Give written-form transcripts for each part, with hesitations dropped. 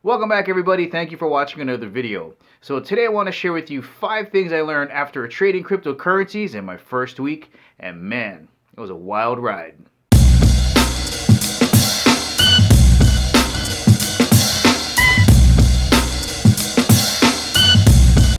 Welcome back everybody, thank you for watching another video. So today I want to share with you 5 things I learned after trading cryptocurrencies in my first week, and man, it was a wild ride.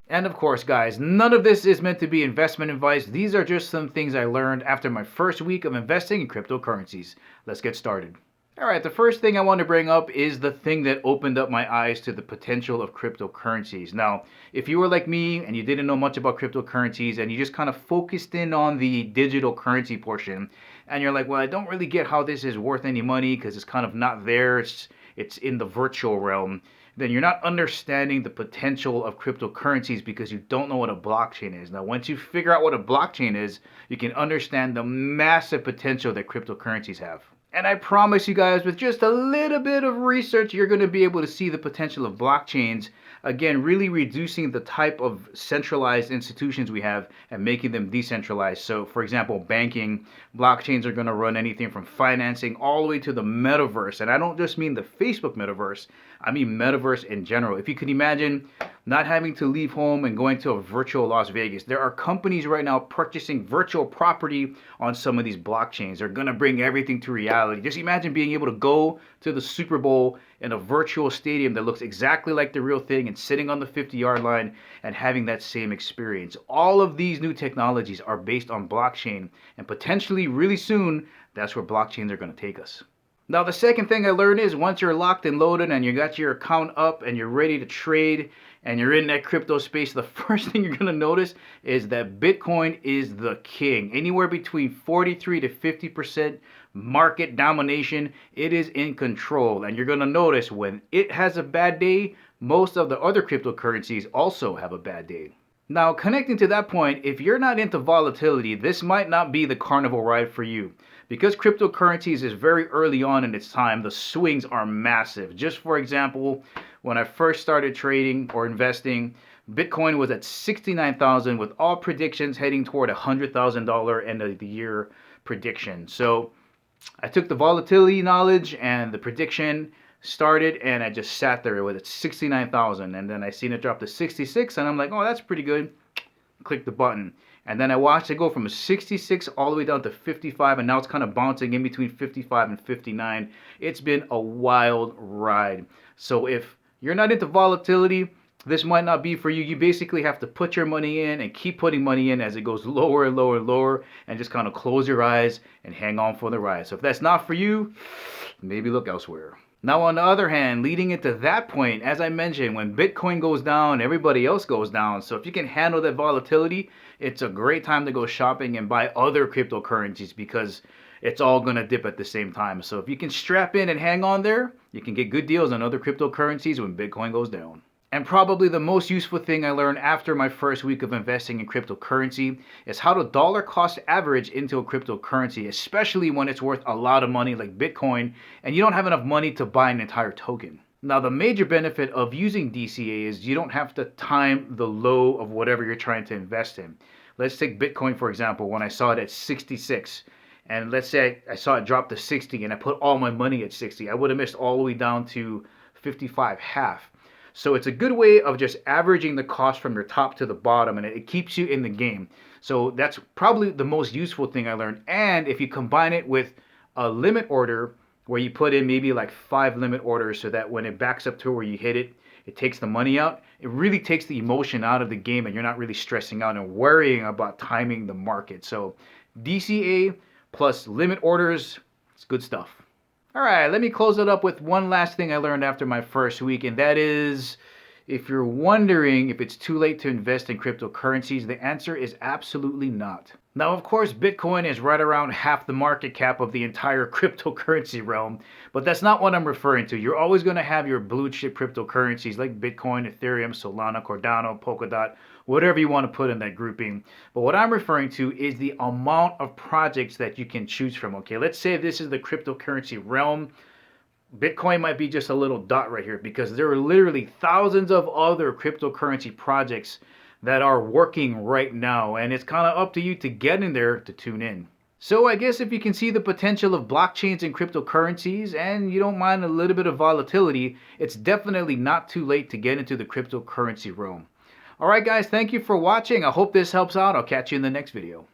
And of course guys, none of this is meant to be investment advice. These are just some things I learned after my first week of investing in cryptocurrencies. Let's get started. Alright, the first thing I want to bring up is the thing that opened up my eyes to the potential of cryptocurrencies. Now, if you were like me and you didn't know much about cryptocurrencies and you just kind of focused in on the digital currency portion, and you're like, well, I don't really get how this is worth any money because it's kind of not there, it's in the virtual realm, then you're not understanding the potential of cryptocurrencies because you don't know what a blockchain is. Now, once you figure out what a blockchain is, you can understand the massive potential that cryptocurrencies have. And I promise you guys, with just a little bit of research, you're going to be able to see the potential of blockchains. Again, really reducing the type of centralized institutions we have and making them decentralized. So, for example, banking, blockchains are going to run anything from financing all the way to the metaverse. And I don't just mean the Facebook metaverse, I mean metaverse in general. If you could imagine not having to leave home and going to a virtual Las Vegas. There are companies right now purchasing virtual property on some of these blockchains. They're going to bring everything to reality. Just imagine being able to go to the Super Bowl in a virtual stadium that looks exactly like the real thing and sitting on the 50-yard line and having that same experience. All of these new technologies are based on blockchain, and potentially really soon, that's where blockchains are going to take us. Now, the second thing I learned is once you're locked and loaded and you got your account up and you're ready to trade and you're in that crypto space, the first thing you're going to notice is that Bitcoin is the king. Anywhere between 43 to 50% market domination. It is in control. And you're going to notice when it has a bad day, most of the other cryptocurrencies also have a bad day. Now, connecting to that point, if you're not into volatility, this might not be the carnival ride for you. Because cryptocurrencies is very early on in its time, the swings are massive. Just for example, when I first started trading or investing, Bitcoin was at 69,000 with all predictions heading toward $100,000 end of the year prediction. So I took the volatility knowledge and the prediction started, and I just sat there with it 69,000, and then I seen it drop to 66, and I'm like, oh, that's pretty good. Click the button, and then I watched it go from 66 all the way down to 55, and now it's kind of bouncing in between 55 and 59. It's been a wild ride. So if you're not into volatility, this might not be for you. You basically have to put your money in and keep putting money in as it goes lower and lower and lower, and just kind of close your eyes and hang on for the ride. So if that's not for you, maybe look elsewhere. Now, on the other hand, leading into that point, as I mentioned, when Bitcoin goes down, everybody else goes down. So if you can handle that volatility, it's a great time to go shopping and buy other cryptocurrencies because it's all going to dip at the same time. So if you can strap in and hang on there, you can get good deals on other cryptocurrencies when Bitcoin goes down. And probably the most useful thing I learned after my first week of investing in cryptocurrency is how to dollar cost average into a cryptocurrency, especially when it's worth a lot of money like Bitcoin and you don't have enough money to buy an entire token. Now, the major benefit of using DCA is you don't have to time the low of whatever you're trying to invest in. Let's take Bitcoin, for example, when I saw it at 66. And let's say I saw it drop to 60 and I put all my money at 60. I would have missed all the way down to 55 half. So it's a good way of just averaging the cost from your top to the bottom, and it keeps you in the game. So that's probably the most useful thing I learned. And if you combine it with a limit order where you put in maybe like 5 limit orders so that when it backs up to where you hit it, it takes the money out. It really takes the emotion out of the game and you're not really stressing out and worrying about timing the market. So DCA plus limit orders, it's good stuff. All right, let me close it up with one last thing I learned after my first week, and that is, if you're wondering if it's too late to invest in cryptocurrencies, the answer is absolutely not. Now, of course, Bitcoin is right around half the market cap of the entire cryptocurrency realm, but that's not what I'm referring to. You're always going to have your blue chip cryptocurrencies like Bitcoin, Ethereum, Solana, Cardano, Polkadot, whatever you want to put in that grouping. But what I'm referring to is the amount of projects that you can choose from. Okay, let's say this is the cryptocurrency realm. Bitcoin might be just a little dot right here because there are literally thousands of other cryptocurrency projects that are working right now, and it's kind of up to you to get in there to tune in. So I guess if you can see the potential of blockchains and cryptocurrencies and you don't mind a little bit of volatility, it's definitely not too late to get into the cryptocurrency realm. Alright guys, thank you for watching. I hope this helps out. I'll catch you in the next video.